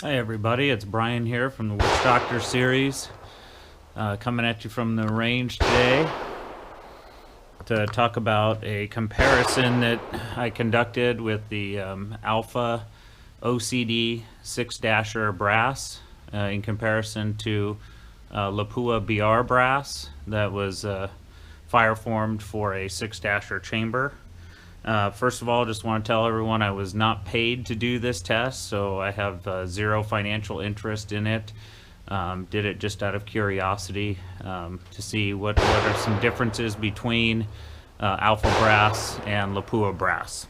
Hey everybody, it's Brian here from the Witch Doctor series, coming at you from the range today to talk about a comparison that I conducted with the Alpha OCD 6-dasher brass in comparison to Lapua BR brass that was fire formed for a 6-dasher chamber. First of all, just want to tell everyone I was not paid to do this test, so I have zero financial interest in it. Did it just out of curiosity to see what are some differences between Alpha brass and Lapua brass.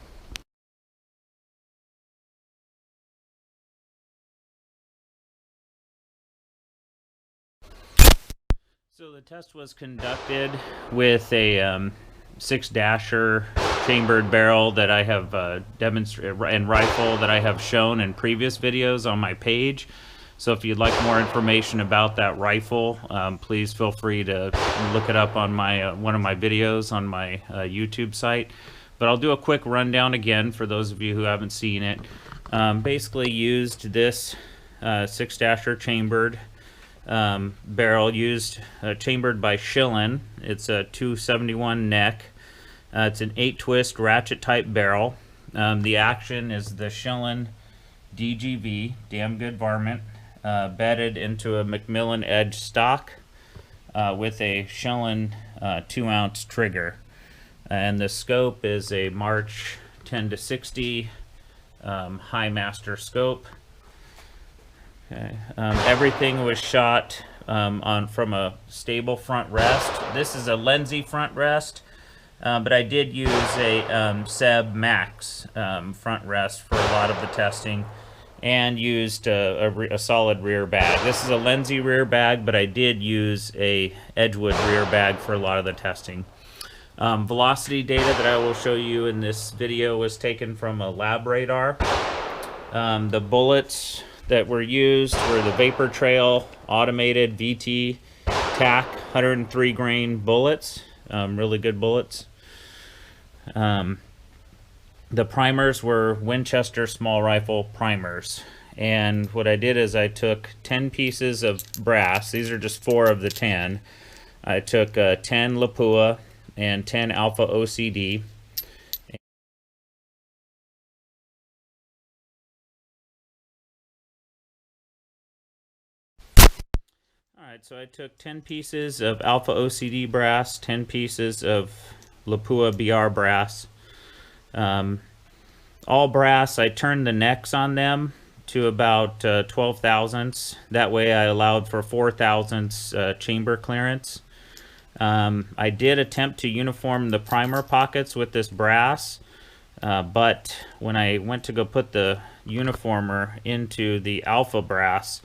So the test was conducted with a 6-dasher chambered barrel that I have demonstrated, and rifle that I have shown in previous videos on my page. So if you'd like more information about that rifle, please feel free to look it up on my one of my videos on my YouTube site. But I'll do a quick rundown again for those of you who haven't seen it. Basically used this 6-dasher chambered barrel, chambered by Schillen. It's a 271 neck. It's an 8-twist ratchet type barrel. The action is the Schillen DGV, damn good varmint, bedded into a Macmillan edge stock with a Schillen 2-ounce trigger. And the scope is a March 10-60 high master scope. Okay. Everything was shot from a stable front rest. This is a Lenzi front rest, but I did use a Seb Max front rest for a lot of the testing, and used a solid rear bag. This is a Lenzi rear bag, but I did use a Edgewood rear bag for a lot of the testing. Velocity data that I will show you in this video was taken from a lab radar. The bullets that were used were the Vapor Trail automated VT TAC 103 grain bullets, really good bullets. The primers were Winchester small rifle primers, and what I did is I took 10 pieces of brass. These are just 4 of the 10. I took 10 Lapua and 10 Alpha OCD. Alright, so I took 10 pieces of Alpha OCD brass, 10 pieces of Lapua BR brass. All brass, I turned the necks on them to about 12 thousandths. That way I allowed for 4 thousandths chamber clearance. I did attempt to uniform the primer pockets with this brass, but when I went to go put the uniformer into the Alpha brass,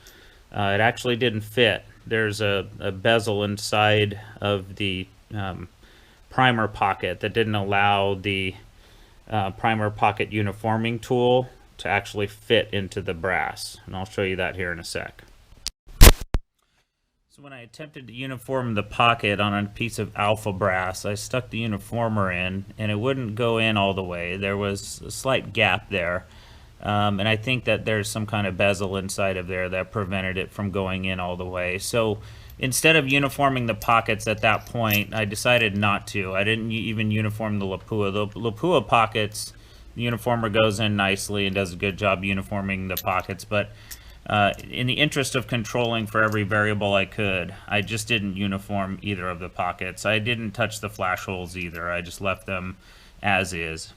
it actually didn't fit. There's a bezel inside of the primer pocket that didn't allow the primer pocket uniforming tool to actually fit into the brass, and I'll show you that here in a sec. So when I attempted to uniform the pocket on a piece of Alpha brass, I stuck the uniformer in and it wouldn't go in all the way. There was a slight gap there, and I think that there's some kind of bezel inside of there that prevented it from going in all the way. So instead of uniforming the pockets at that point, I decided not to. I didn't even uniform the Lapua. The Lapua pockets, the uniformer goes in nicely and does a good job uniforming the pockets, but in the interest of controlling for every variable I could, I just didn't uniform either of the pockets. I didn't touch the flash holes either. I just left them as is.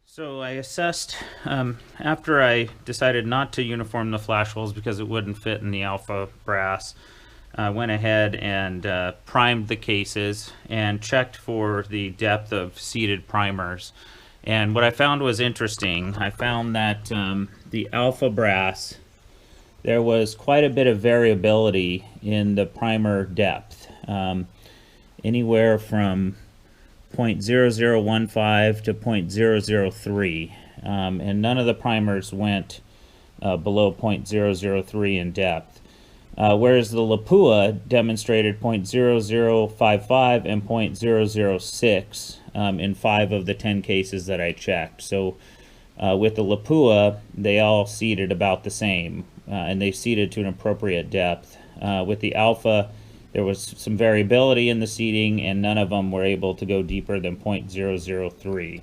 So I assessed, after I decided not to uniform the flash holes because it wouldn't fit in the Alpha brass, I went ahead and primed the cases and checked for the depth of seated primers. And what I found was interesting. I found that the Alpha brass, there was quite a bit of variability in the primer depth, anywhere from 0.0015 to 0.003, and none of the primers went below 0.003 in depth, whereas the Lapua demonstrated 0.0055 and 0.006 in 5 of the 10 cases that I checked. So With the Lapua, they all seeded about the same, and they seeded to an appropriate depth. With the Alpha, there was some variability in the seeding, and none of them were able to go deeper than 0.003.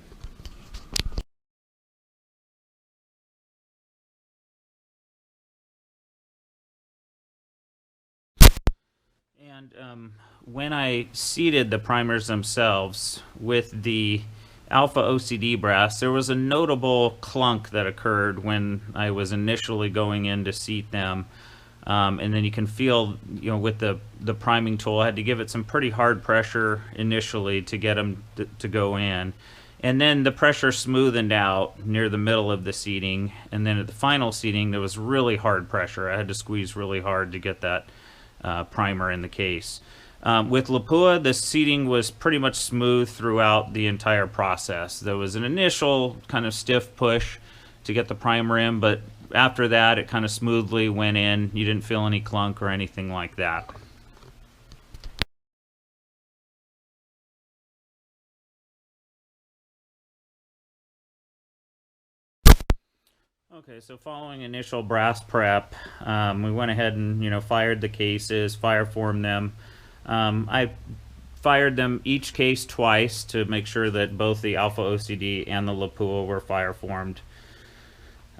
And when I seeded the primers themselves with the Alpha OCD brass, there was a notable clunk that occurred when I was initially going in to seat them. And then you can feel, with the priming tool, I had to give it some pretty hard pressure initially to get them to go in. And then the pressure smoothened out near the middle of the seating. And then at the final seating, there was really hard pressure. I had to squeeze really hard to get that primer in the case. With Lapua, the seating was pretty much smooth throughout the entire process. There was an initial kind of stiff push to get the primer in, but after that, it kind of smoothly went in. You didn't feel any clunk or anything like that. Okay, so following initial brass prep, we went ahead and fired the cases, fire formed them. I fired them each case twice to make sure that both the Alpha OCD and the Lapua were fire formed.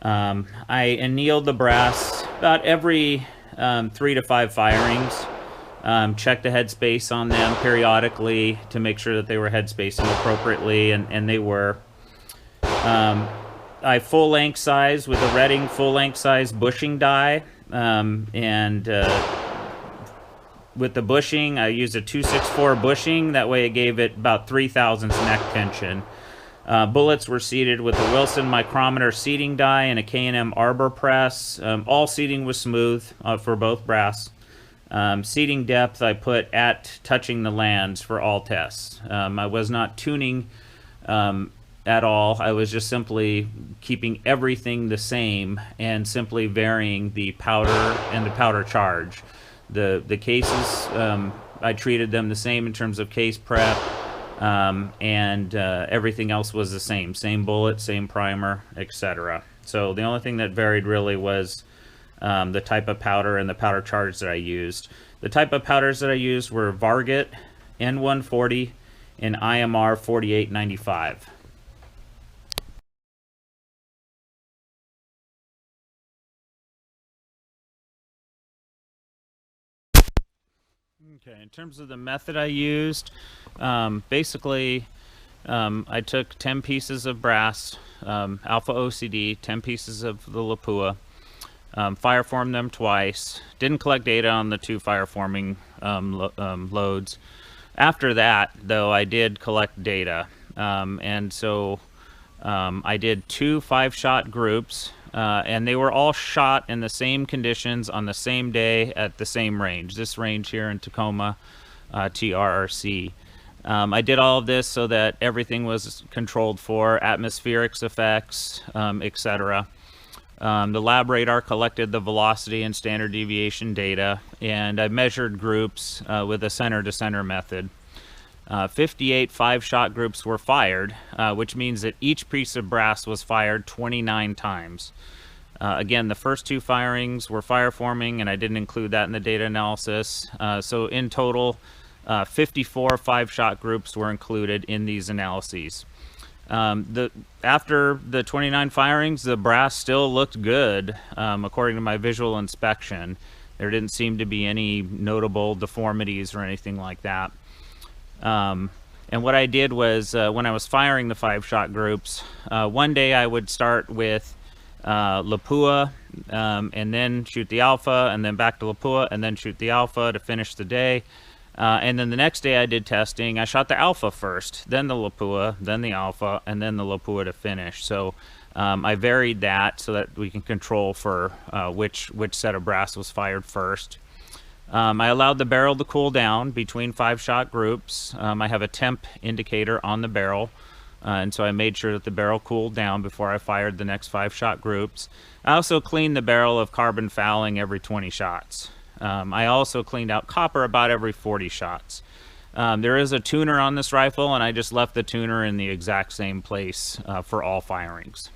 I annealed the brass about every 3 to 5 firings. Checked the headspace on them periodically to make sure that they were headspacing appropriately, and they were. I full length size with a Redding full length size bushing die, and with the bushing I used a 264 bushing. That way it gave it about 3/1000 neck tension. Bullets were seated with a Wilson micrometer seating die and a K&M arbor press. All seating was smooth for both brass. Seating depth I put at touching the lands for all tests. I was not tuning at all. I was just simply keeping everything the same and simply varying the powder and the powder charge. The cases, I treated them the same in terms of case prep, and everything else was the same. Same bullet, same primer, etc. So the only thing that varied really was the type of powder and the powder charge that I used. The type of powders that I used were Varget, N140, and IMR4895. Okay, in terms of the method I used, basically I took 10 pieces of brass, Alpha OCD, 10 pieces of the Lapua, fire formed them twice, didn't collect data on the 2 fire forming loads. After that, though, I did collect data, and so I did 2 5-shot groups, and they were all shot in the same conditions on the same day at the same range. This range here in Tacoma, TRRC. I did all of this so that everything was controlled for atmospherics effects, etc. The lab radar collected the velocity and standard deviation data, and I measured groups with a center-to-center method. 58 5-shot groups were fired, which means that each piece of brass was fired 29 times. Again, the first 2 firings were fire forming, and I didn't include that in the data analysis. So in total, 54 5-shot groups were included in these analyses. After the 29 firings, the brass still looked good, according to my visual inspection. There didn't seem to be any notable deformities or anything like that. And what I did was, when I was firing the 5-shot groups, one day I would start with Lapua, and then shoot the Alpha, and then back to Lapua, and then shoot the Alpha to finish the day. And then the next day I did testing. I shot the Alpha first, then the Lapua, then the Alpha, and then the Lapua to finish. So I varied that so that we can control for which set of brass was fired first. I allowed the barrel to cool down between 5-shot groups. I have a temp indicator on the barrel, and so I made sure that the barrel cooled down before I fired the next 5-shot groups. I also cleaned the barrel of carbon fouling every 20 shots. I also cleaned out copper about every 40 shots. There is a tuner on this rifle, and I just left the tuner in the exact same place for all firings.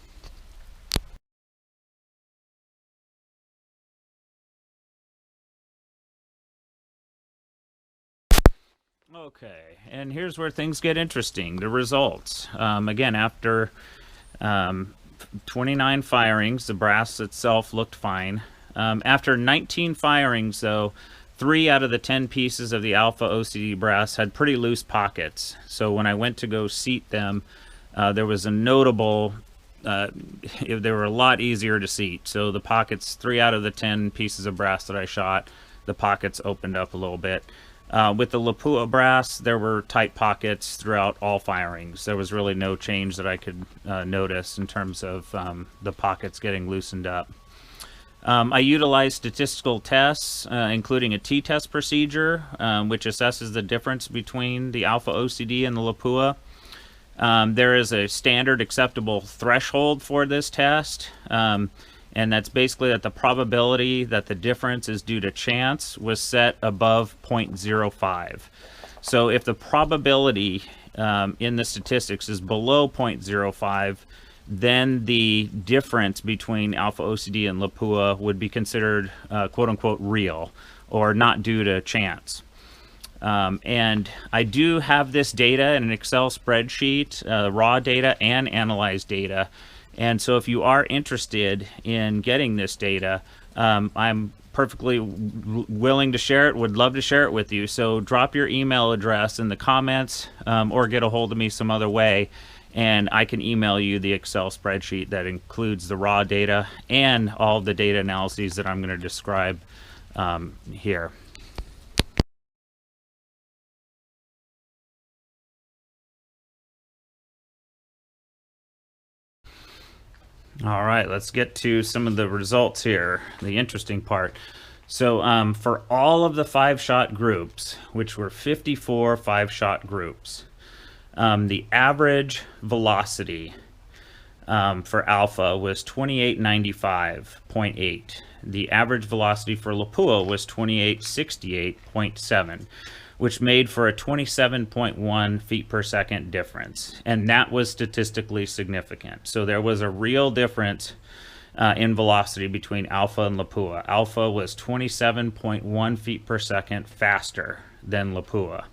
Okay, and here's where things get interesting. The results. Again, after 29 firings, the brass itself looked fine. After 19 firings, though, 3 out of the 10 pieces of the Alpha OCD brass had pretty loose pockets. So when I went to go seat them, there was a notable, they were a lot easier to seat. So the pockets, 3 out of the 10 pieces of brass that I shot, the pockets opened up a little bit. With the Lapua brass, there were tight pockets throughout all firings. There was really no change that I could notice in terms of the pockets getting loosened up. I utilized statistical tests, including a t-test procedure, which assesses the difference between the Alpha OCD and the Lapua. There is a standard acceptable threshold for this test, and that's basically that the probability that the difference is due to chance was set above 0.05. So if the probability in the statistics is below 0.05, then the difference between Alpha OCD and Lapua would be considered quote-unquote real, or not due to chance. And I do have this data in an Excel spreadsheet, raw data and analyzed data. And so if you are interested in getting this data, I'm perfectly willing to share it, would love to share it with you. So drop your email address in the comments, or get a hold of me some other way, and I can email you the Excel spreadsheet that includes the raw data and all the data analyses that I'm going to describe here. All right, let's get to some of the results here, the interesting part. So for all of the 5-shot groups, which were 54 5-shot groups, the average velocity for Alpha was 2895.8. The average velocity for Lapua was 2868.7, which made for a 27.1 feet per second difference. And that was statistically significant. So there was a real difference in velocity between Alpha and Lapua. Alpha was 27.1 feet per second faster than Lapua.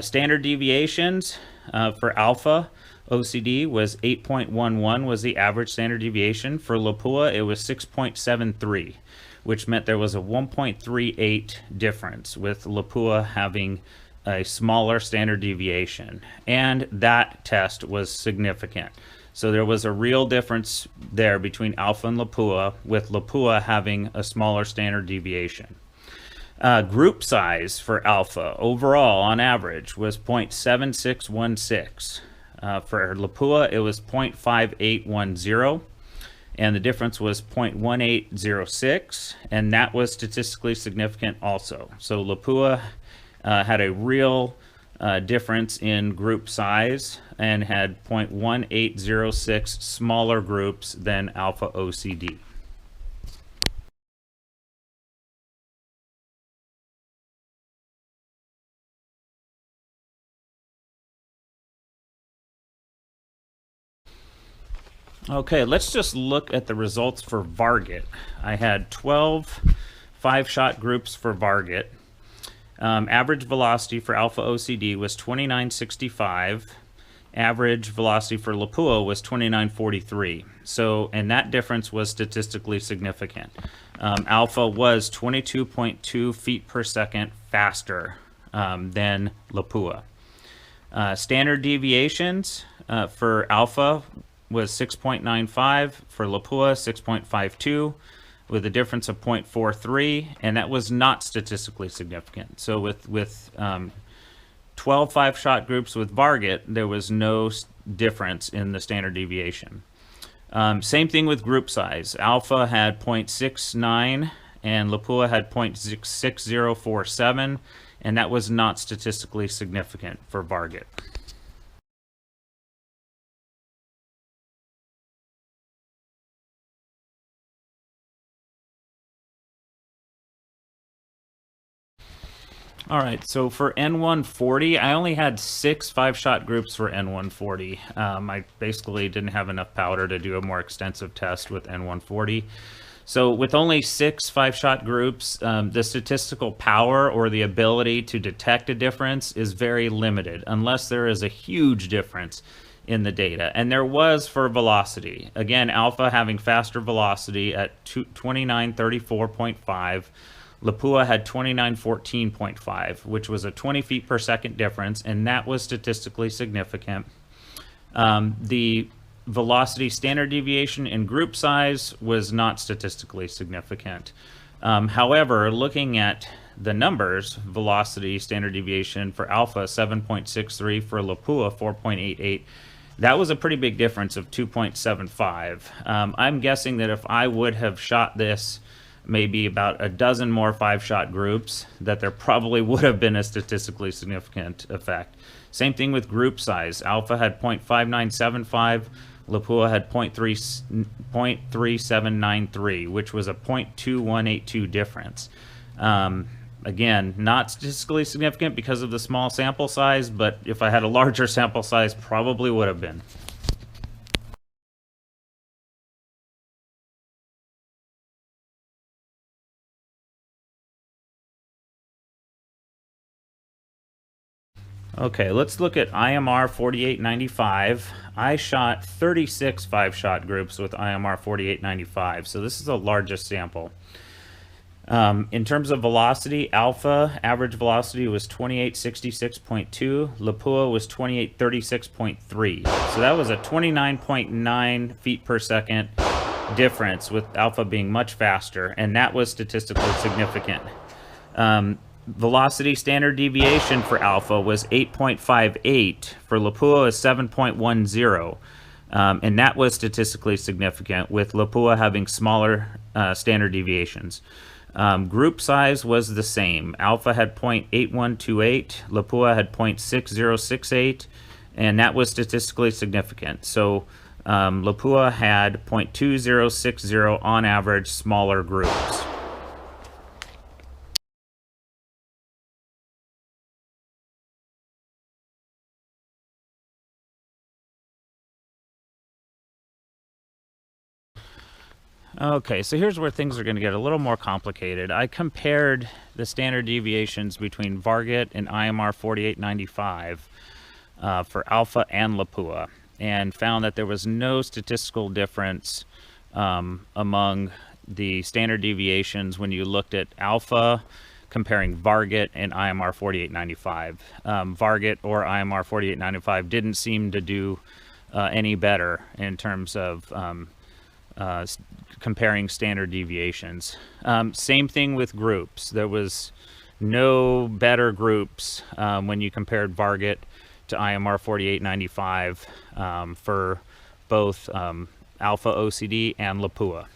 Standard deviations for Alpha OCD was 8.11 was the average standard deviation. For Lapua, it was 6.73, which meant there was a 1.38 difference, with Lapua having a smaller standard deviation. And that test was significant. So there was a real difference there between Alpha and Lapua, with Lapua having a smaller standard deviation. Group size for Alpha overall on average was 0.7616. For Lapua, it was 0.5810, and the difference was 0.1806, and that was statistically significant also. So Lapua had a real difference in group size and had 0.1806 smaller groups than Alpha OCD. Okay, let's just look at the results for Varget. I had 12 5-shot groups for Varget. Average velocity for Alpha OCD was 2965. Average velocity for Lapua was 2943. So, and that difference was statistically significant. Alpha was 22.2 feet per second faster than Lapua. Standard deviations for Alpha was 6.95, for Lapua 6.52, with a difference of 0.43, and that was not statistically significant. So with 12 5-shot groups with Varget, there was no difference in the standard deviation. Same thing with group size. Alpha had 0.69 and Lapua had 0.6047, and that was not statistically significant for Varget. All right, so for N140, I only had 6 5-shot groups for N140. I basically didn't have enough powder to do a more extensive test with N140. So with only 6 5-shot groups, the statistical power or the ability to detect a difference is very limited unless there is a huge difference in the data. And there was for velocity. Again, Alpha having faster velocity at 2934.5. Lapua had 2914.5, which was a 20 feet per second difference, and that was statistically significant. The velocity standard deviation in group size was not statistically significant. However, looking at the numbers, velocity standard deviation for Alpha 7.63, for Lapua 4.88, that was a pretty big difference of 2.75. I'm guessing that if I would have shot this maybe about a dozen more 5-shot groups, that there probably would have been a statistically significant effect. Same thing with group size. Alpha had 0.5975, Lapua had 0.3793, which was a 0.2182 difference. Again, not statistically significant because of the small sample size, but if I had a larger sample size, probably would have been. Okay, let's look at IMR 4895. I shot 36 5-shot groups with IMR 4895, so this is the largest sample. In terms of velocity, Alpha average velocity was 2866.2, Lapua was 2836.3. So that was a 29.9 feet per second difference, with Alpha being much faster, and that was statistically significant. Velocity standard deviation for Alpha was 8.58, for Lapua is 7.10, and that was statistically significant, with Lapua having smaller standard deviations. Group size was the same. Alpha had 0.8128, Lapua had 0.6068, and that was statistically significant. So Lapua had 0.2060 on average smaller groups. Okay, so here's where things are going to get a little more complicated. I compared the standard deviations between Varget and IMR 4895 for Alpha and Lapua, and found that there was no statistical difference among the standard deviations when you looked at Alpha comparing Varget and IMR 4895. Varget or IMR 4895 didn't seem to do any better in terms of comparing standard deviations. Same thing with groups. There was no better groups when you compared Varget to IMR 4895 for both Alpha OCD and Lapua.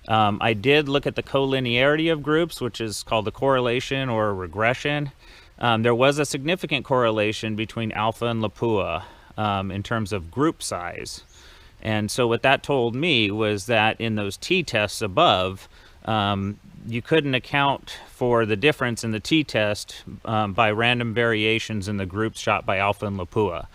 I did look at the collinearity of groups, which is called the correlation or regression. There was a significant correlation between Alpha and Lapua in terms of group size. And so what that told me was that in those t-tests above, you couldn't account for the difference in the t-test by random variations in the groups shot by Alpha and Lapua.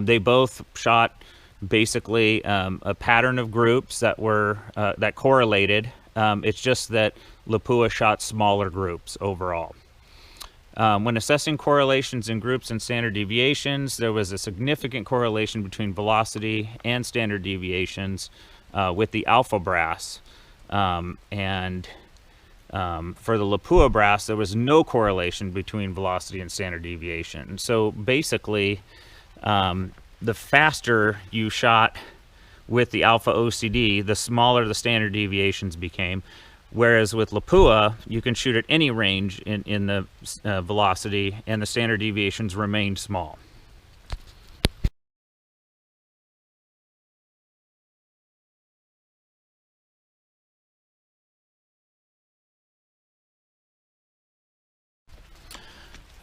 They both shot basically a pattern of groups that were that correlated. It's just that Lapua shot smaller groups overall. When assessing correlations in groups and standard deviations, there was a significant correlation between velocity and standard deviations with the Alpha brass. For the Lapua brass, there was no correlation between velocity and standard deviation. So basically, the faster you shot with the Alpha OCD, the smaller the standard deviations became. Whereas with Lapua, you can shoot at any range in the velocity, and the standard deviations remained small.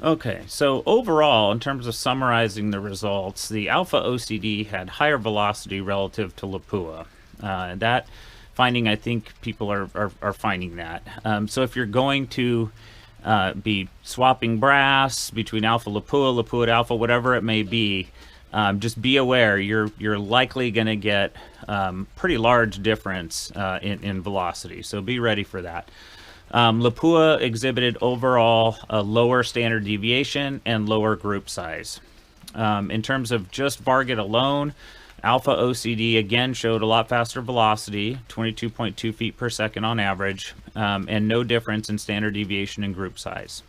Okay, so overall, in terms of summarizing the results, the Alpha OCD had higher velocity relative to Lapua. That finding, I think people are finding that. So if you're going to be swapping brass between Alpha Lapua, Lapua to Alpha, whatever it may be, just be aware you're likely going to get pretty large difference in velocity. So be ready for that. Lapua exhibited overall a lower standard deviation and lower group size. In terms of just Varget alone, Alpha OCD again showed a lot faster velocity, 22.2 feet per second on average, and no difference in standard deviation and group size.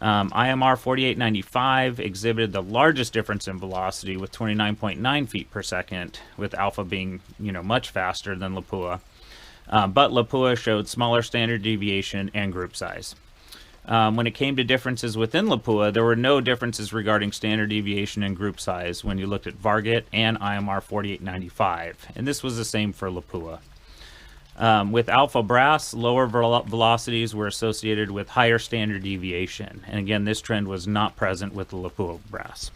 IMR4895 exhibited the largest difference in velocity with 29.9 feet per second, with Alpha being, much faster than Lapua. But Lapua showed smaller standard deviation and group size. When it came to differences within Lapua, there were no differences regarding standard deviation and group size when you looked at Varget and IMR4895, and this was the same for Lapua. With Alpha brass, lower velocities were associated with higher standard deviation, and again, this trend was not present with the Lapua brass.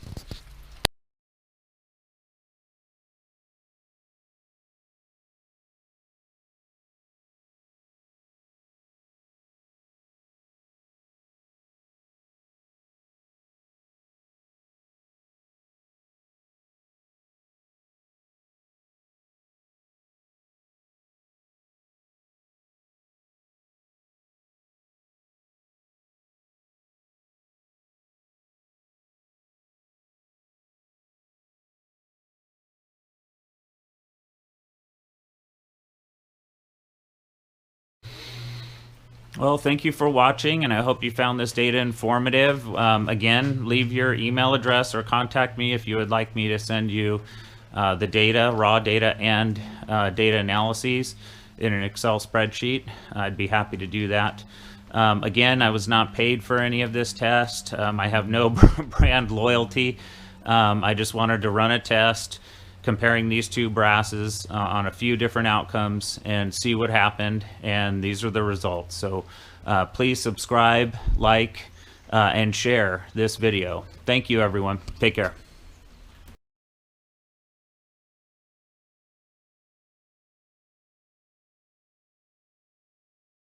Well, thank you for watching, and I hope you found this data informative. Again, leave your email address or contact me if you would like me to send you the data, raw data, and data analyses in an Excel spreadsheet. I'd be happy to do that. Again, I was not paid for any of this test. I have no brand loyalty. I just wanted to run a test comparing these two brasses on a few different outcomes and see what happened, and these are the results. So please subscribe, like, and share this video. Thank you, everyone. Take care.